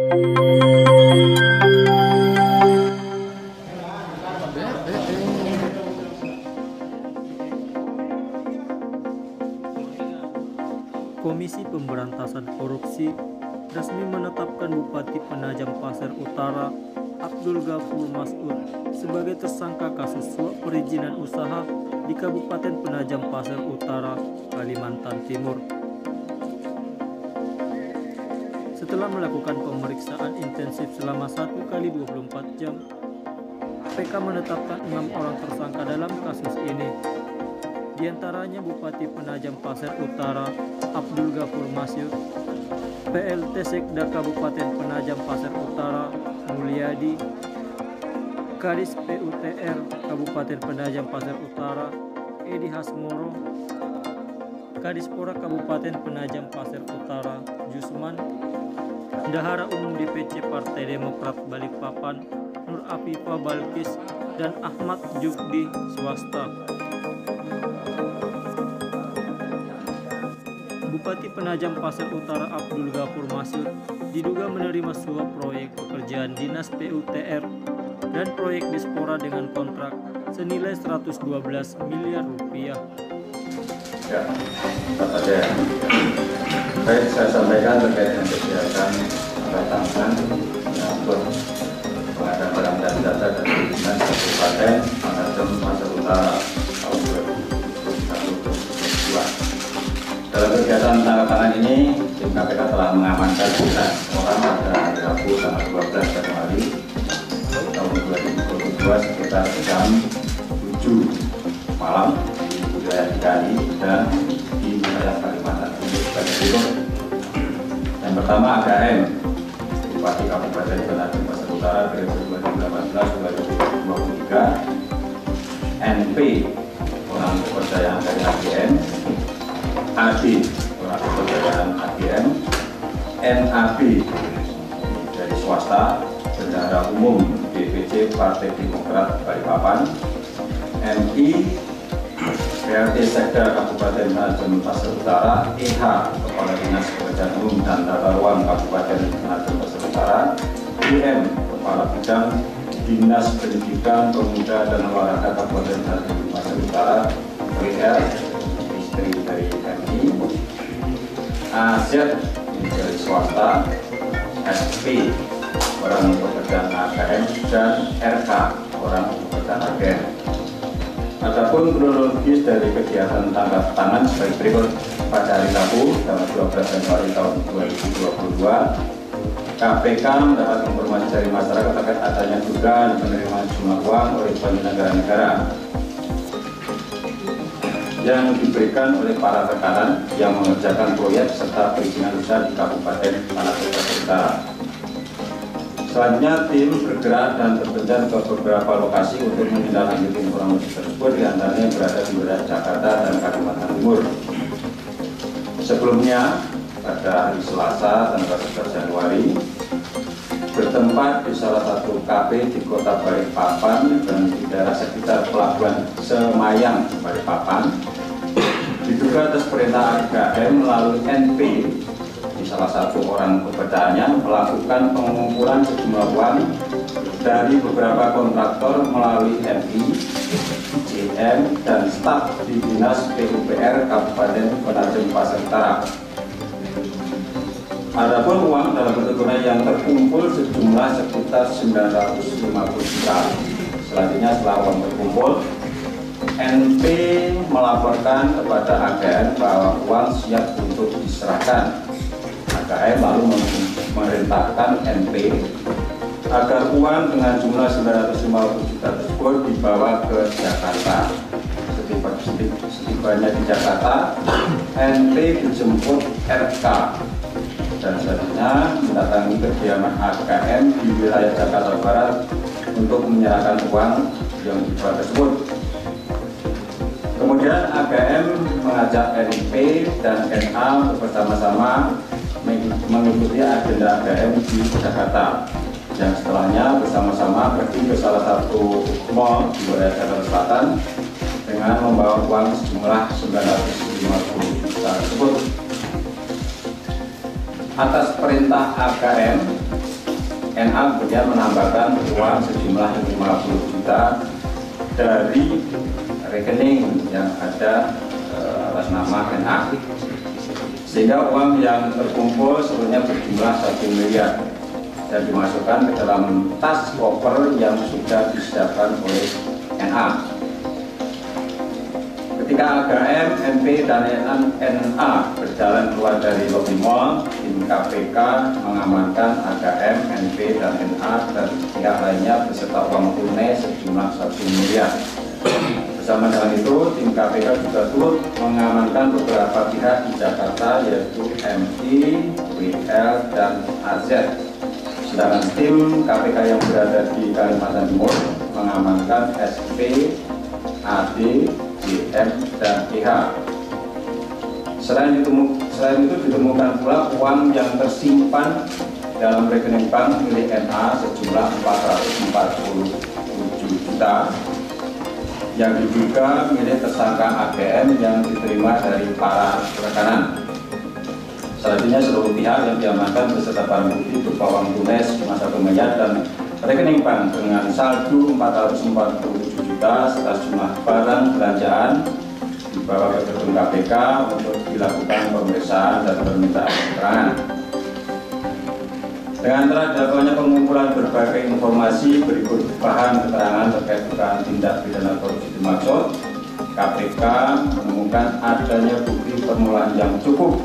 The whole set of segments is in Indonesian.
Komisi Pemberantasan Korupsi resmi menetapkan Bupati Penajam Pasir Utara Abdul Ghafur Mas'ud sebagai tersangka kasus suap perizinan usaha di Kabupaten Penajam Pasir Utara, Kalimantan Timur. Setelah melakukan pemeriksaan intensif selama 1 kali 24 jam, PK menetapkan 6 orang tersangka dalam kasus ini. Di antaranya Bupati Penajam Pasir Utara Abdul Ghafur Mas'ud, PLT Sekda Kabupaten Penajam Pasir Utara Mulyadi, Kadis PUTR Kabupaten Penajam Pasir Utara Edi Hasmoro, Kadispora Kabupaten Penajam Pasir Utara Jusman, Bendahara Umum DPC Partai Demokrat Balikpapan Nur Afifah Balkis, dan Ahmad Jufdi swasta. Bupati Penajam Pasir Utara Abdul Ghafur Mas'ud diduga menerima suap proyek pekerjaan Dinas PUTR dan proyek Dispora dengan kontrak senilai 112 miliar rupiah. Ya, ada. Baik, saya sampaikan terkait dengan kegiatan tantangan menyangkut pengadaan barang dan jasa dari Dinas Kabupaten Penajam Pasir Utara tahun 2022. Dalam kegiatan tangkap tangan ini, tim KPK telah mengamankan 9 orang pada hari Rabu tanggal 12 Januari tahun 2022 sekitar jam 7 malam di wilayah Bali dan di wilayah Kalimantan Timur. Yang pertama AKM, Bupati Kabupaten Penajam Pasir Utara periode 2018-2023, NP, orang kepercayaan dari AGM, AD, orang kepercayaan AGM, NAB dari swasta, Bendahara Umum DPC Partai Demokrat Balikpapan, MI, PLT Sekda Kabupaten Penajam Pasir Utara, EH, Kepala Dinas Pekerjaan Umum dan Tata Ruang Kabupaten Penajam Pasir Utara, IM, Kepala Bidang Dinas Pendidikan, Pemuda dan Olahraga Kabupaten Penajam Pasir Utara, WR, istri dari MI, AZ dari swasta, SP orang pekerjaan AKM, dan RK orang pekerjaan AGM. Adapun kronologis dari kegiatan tangkap tangan sebagai berikut. Pada hari Rabu tanggal 12 Januari tahun 2022, KPK mendapat informasi dari masyarakat terkait adanya dugaan penerimaan sejumlah uang oleh penyelenggara negara yang diberikan oleh para rekan yang mengerjakan proyek serta perizinan usaha di Kabupaten Penajam Pasir Utara. Selanjutnya tim bergerak dan berpencar ke beberapa lokasi untuk menindaklanjuti informasi tersebut, diantaranya berada di wilayah Jakarta dan Kalimantan Timur. Sebelumnya pada hari Selasa tanggal 11 Januari bertempat di salah satu kafe di Kota Balikpapan dan di daerah sekitar Pelabuhan Semayang Balikpapan, diduga atas perintah AGM melalui NP di salah satu orang kepercayaannya melakukan pengumpulan sejumlah uang dari beberapa kontraktor melalui MI, JM, dan staf di Dinas PUPR Kabupaten Penajam Pasir Utara. Adapun uang dalam bentuk tunai yang terkumpul sejumlah sekitar 950 juta. Selanjutnya setelah uang terkumpul, NP melaporkan kepada AGM bahwa uang siap untuk diserahkan. AGM lalu memerintahkan NP agar uang dengan jumlah 950 juta tersebut dibawa ke Jakarta. Setibanya di Jakarta, NP dijemput RK dan selanjutnya mendatangi kediaman AGM di wilayah Jakarta Barat untuk menyerahkan uang yang dibawa tersebut. Kemudian AGM mengajak NP dan NA untuk bersama-sama mengikuti agenda AGM di Jakarta, yang setelahnya bersama-sama pergi ke salah satu mal di wilayah Jakarta Selatan dengan membawa uang sejumlah 950 juta tersebut. Atas perintah AKM, NA kemudian menambahkan uang sejumlah 50 juta dari rekening yang ada atas nama NA, sehingga uang yang terkumpul sebenarnya berjumlah 1 miliar dan dimasukkan ke dalam tas koper yang sudah disiapkan oleh NA. Ketika AKM, NP, dan NA berjalan keluar dari lobi mal, tim KPK mengamankan AKM, NP, dan NA dan pihak lainnya beserta uang tunai sejumlah 1 miliar. Bersama dengan itu, tim KPK juga turut mengamankan beberapa pihak di Jakarta, yaitu MI, WL, dan AZ. Sedangkan tim KPK yang berada di Kalimantan Timur mengamankan SP, AD, JM, dan EH. Selain itu ditemukan pula uang yang tersimpan dalam rekening bank milik NA sejumlah 447 juta yang diduga milik tersangka AGM yang diterima dari para rekanan. Selanjutnya seluruh pihak yang diamankan beserta barang bukti berupa uang tunai 1 miliar dan rekening bank dengan saldo 447 juta serta sejumlah barang belanjaan dibawa ke gedung KPK untuk dilakukan pemeriksaan dan permintaan keterangan. Dengan telah dilakukannya pengumpulan berbagai informasi berikut bahan keterangan terkait dugaan tindak pidana korupsi dimaksud, KPK menemukan adanya bukti permulaan yang cukup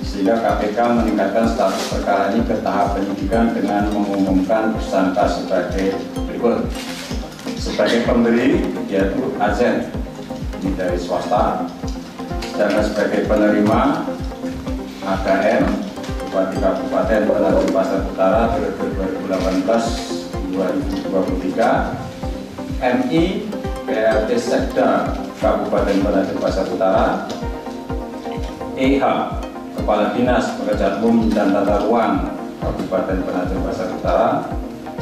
sehingga KPK meningkatkan status perkara ini ke tahap penyidikan dengan mengumumkan tersangka sebagai berikut. Sebagai pemberi yaitu AZ, ini dari swasta, sedangkan sebagai penerima AKM Bupati Kabupaten Penajam Pasar Utara periode 2018-2023, MI PLT Sekda Kabupaten Penajam Pasar Utara, EH Kepala Dinas Pekerjaan Umum dan Tata Ruang Kabupaten Penajam Pasar Utara,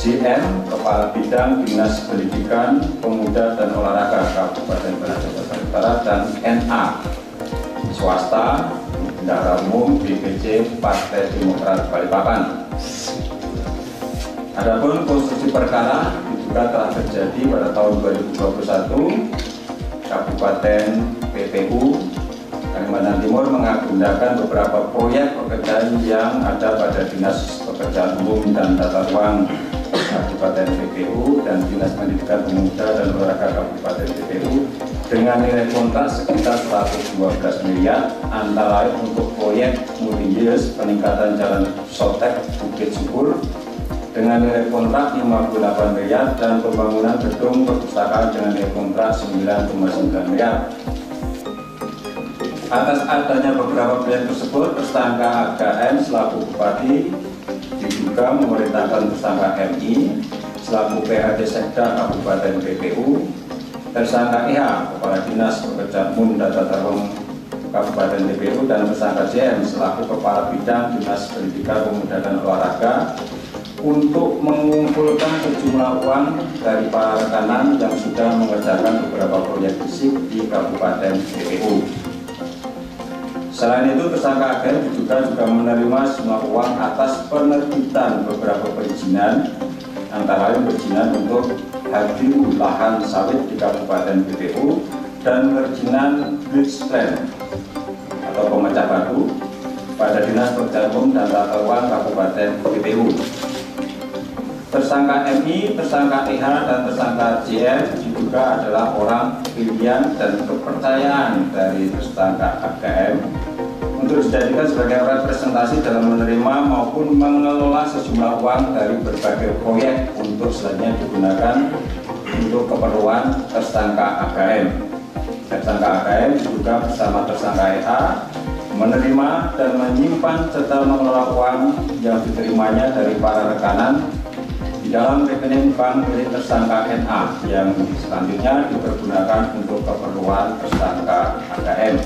JM Kepala Bidang Dinas Pendidikan, Pemuda dan Olahraga Kabupaten Penajam Pasar Utara, dan NA swasta Bendahara Umum DPC Partai Demokrat Balikpapan. Adapun konstruksi perkara diduga telah terjadi pada tahun 2021. Kabupaten PPU Kalimantan Timur mengagendakan beberapa proyek pekerjaan yang ada pada Dinas Pekerjaan Umum dan Tata Ruang Kabupaten PPU dan Dinas Pendidikan, Pemuda dan Olahraga Kabupaten PPU dengan nilai kontrak sekitar 112 miliar, antara lain untuk proyek multi-years peningkatan jalan Sotek Bukit Subur dengan nilai kontrak 58 miliar dan pembangunan gedung perpustakaan dengan nilai kontrak 9,9 miliar. Atas adanya beberapa proyek tersebut, tersangka AKM selaku Bupati diduga memerintahkan tersangka MI selaku PHD Sekda Kabupaten PPU, tersangka EH Kepala Dinas Pekerjaan Umum dan Tata Ruang Kabupaten PPU, dan tersangka JM selaku Kepala Bidang Dinas Pendidikan, Pemuda dan Olahraga untuk mengumpulkan sejumlah uang dari para rekanan yang sudah mengerjakan beberapa proyek fisik di Kabupaten PPU. Selain itu, tersangka AKM juga menerima semua uang atas penerbitan beberapa perizinan, antara lain perizinan untuk hadir lahan sawit di Kabupaten PPU dan perizinan bridge plan atau pemecah batu pada Dinas Pekerjaan Umum dan Tata Ruang Kabupaten PPU. Tersangka MI, tersangka EH, dan tersangka JM diduga adalah orang pilihan dan kepercayaan dari tersangka AKM untuk dijadikan sebagai representasi dalam menerima maupun mengelola sejumlah uang dari berbagai proyek untuk selanjutnya digunakan untuk keperluan tersangka AKM. Tersangka AKM diduga bersama tersangka EH menerima dan menyimpan serta mengelola uang yang diterimanya dari para rekanan di dalam rekening bank milik tersangka NA yang selanjutnya dipergunakan untuk keperluan tersangka AKM.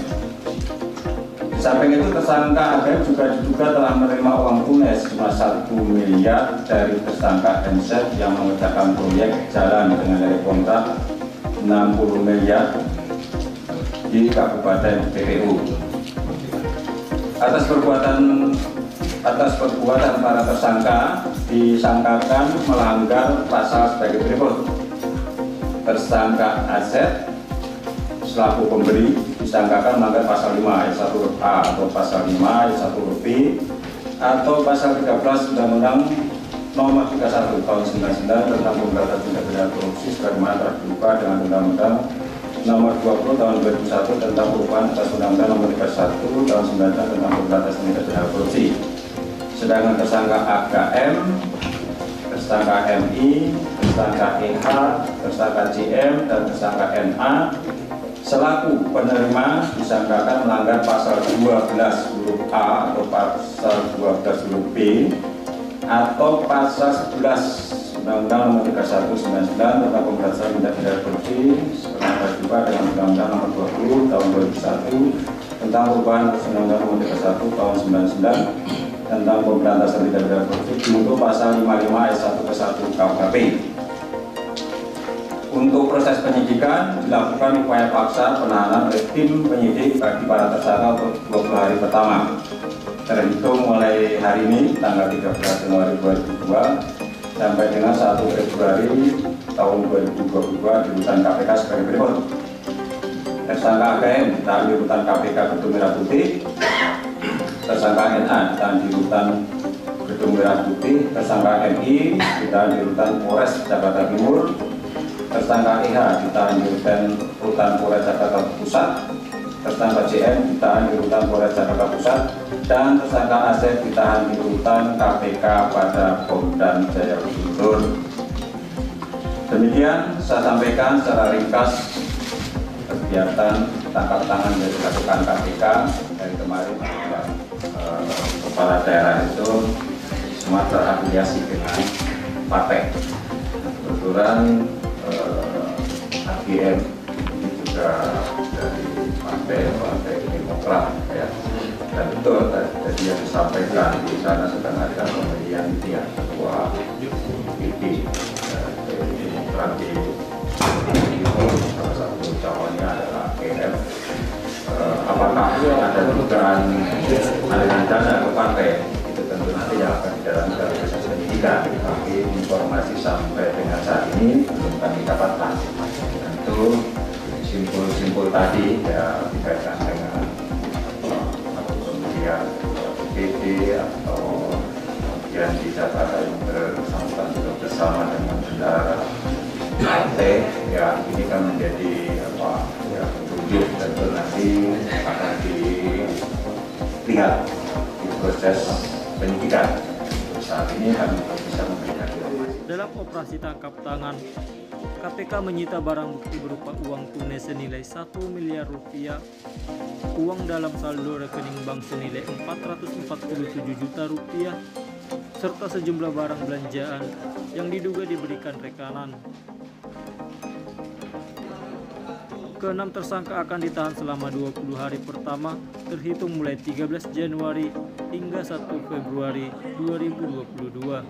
Di samping itu, tersangka AKM juga diduga telah menerima uang tunai sejumlah 1 miliar dari tersangka MZ yang mengerjakan proyek jalan dengan nilai kontrak 60 miliar di Kabupaten PPU. Atas perbuatan atas perbuatan para tersangka disangkakan melanggar pasal sebagai berikut. Tersangka AZ selaku pemberi disangkakan melanggar pasal 5 ayat 1 huruf A atau pasal 5 ayat 1 huruf B atau pasal 13 Undang-Undang Nomor 31 Tahun 99 tentang pemberantasan tindak pidana korupsi sebagaimana telah diubah dengan Undang-Undang Nomor 20 Tahun 2001 tentang perubahan atas Undang-Undang Nomor 31 Tahun 99 tentang pemberantasan tindak pidana korupsi. Sedangkan tersangka AKM, tersangka MI, tersangka EH, tersangka JM, dan tersangka NA selaku penerima disangkakan melanggar pasal 12 huruf A atau pasal 12 huruf B atau pasal 11 Undang-Undang Nomor 31 99 tentang pemberantasan tindak pidana korupsi sebagaimana juga dengan Undang-Undang Nomor 20 Tahun 2001 tentang perubahan Undang-Undang Nomor 31 Tahun 99 tentang pemberantasan tindak pidana korupsi untuk pasal 55 ayat 1 ke 1 KUHP. Untuk proses penyidikan dilakukan upaya paksa penahanan oleh tim penyidik bagi para tersangka untuk 20 hari pertama terhitung mulai hari ini tanggal 13 Januari 2022 sampai dengan 1 Februari tahun 2022 di rutan KPK sebagai berikut. Tersangka AKM ditahan di rutan KPK Gedung Merah Putih. Tersangka NA ditahan di rutan Gedung Merah Putih. Tersangka MI ditahan di rutan Polres Jakarta Timur. Tersangka IH ditahan di rutan Polres Jakarta Pusat. Tersangka JM ditahan di rutan Polres Jakarta Pusat. Dan tersangka AZ ditahan di rutan KPK pada Polda Jaya Guntur. Demikian saya sampaikan secara ringkas kegiatan tangkap tangan yang dilakukan KPK dari kemarin. Kepala daerah itu semua terafiliasi dengan partai. Kebetulan AGM ini juga dari partai Demokrat ya. Dan betul tadi yang disampaikan di sana sedang ada pemilihan ya, ketua PD dari Demokrat di salah satu calonnya adalah AGM. Apakah ada dugaan aliran dana ke partai itu tentu nanti yang akan dijalani dari proses penyidikan, tapi informasi sampai dengan saat ini belum kami dapatkan. Tentu simpul-simpul tadi ya dikaitkan dengan kemudian PD atau kemudian di Jakarta yang bersangkutan juga bersama dengan bendahara partai ya, ini kan menjadi apa ya, petunjuk tentu nanti akan dilihat di proses penyidikan. Saat ini kami bisa memberikan informasi. Dalam operasi tangkap tangan, KPK menyita barang bukti berupa uang tunai senilai 1 miliar rupiah, uang dalam saldo rekening bank senilai 447 juta rupiah, serta sejumlah barang belanjaan yang diduga diberikan rekanan. Keenam tersangka akan ditahan selama 20 hari pertama terhitung mulai 13 Januari hingga 1 Februari 2022.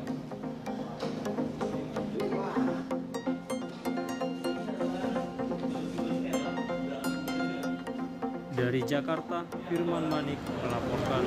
Dari Jakarta, Firman Manik melaporkan.